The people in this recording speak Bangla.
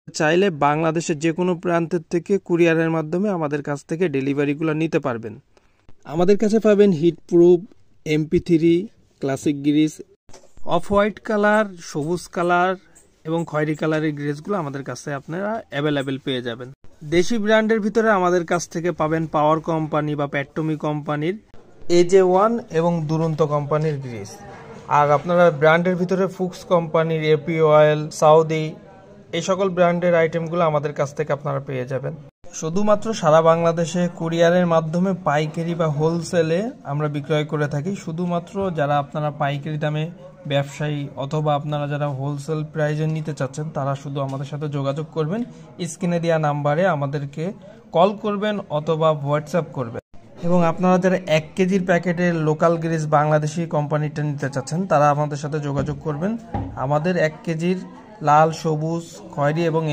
চাইলে বাংলাদেশের যে কোনো প্রান্তের থেকে কুরিয়ারের মাধ্যমে আমাদের কাছ থেকে ডেলিভারিগুলো নিতে পারবেন। আমাদের কাছে পাবেন heat proof, MP3, classic Greece, off white colour, সবুজ কালার এবং খয়েরি কালারের গ্রিসগুলো আমাদের কাছে আপনারা অ্যাভেলেবেল পেয়ে যাবেন। দেশি ব্র্যান্ডের ভিতরে আমাদের কাছ থেকে পাবেন পাওয়ার কোম্পানি বা পেট্রোমি কোম্পানির AJ1 এবং দুরন্ত কোম্পানির গ্রিস। আর আপনারা ব্র্যান্ডের ভিতরে ফুক্স কোম্পানির AP অয়েল, সাউদি, এই সকল ব্র্যান্ডের আইটেমগুলো আমাদের কাছ থেকে আপনারা পেয়ে যাবেন। শুধুমাত্র সারা বাংলাদেশে কুরিয়ারের মাধ্যমে পাইকারি বা হোলসেলে আমরা বিক্রয় করে থাকি। শুধুমাত্র যারা আপনারা পাইকারি দামে ব্যবসায়ী অথবা আপনারা যারা হোলসেল প্রাইজে নিতে চাচ্ছেন তারা শুধু আমাদের সাথে যোগাযোগ করবেন, স্ক্রিনে দেওয়া নাম্বারে আমাদেরকে কল করবেন অথবা হোয়াটসঅ্যাপ করবেন। এবং আপনারা যারা 1 কেজির প্যাকেটের লোকাল গ্রিস বাংলাদেশি কোম্পানিটা নিতে চাচ্ছেন তারা আমাদের সাথে যোগাযোগ করবেন। আমাদের 1 কেজির লাল, সবুজ, খয়েরি এবং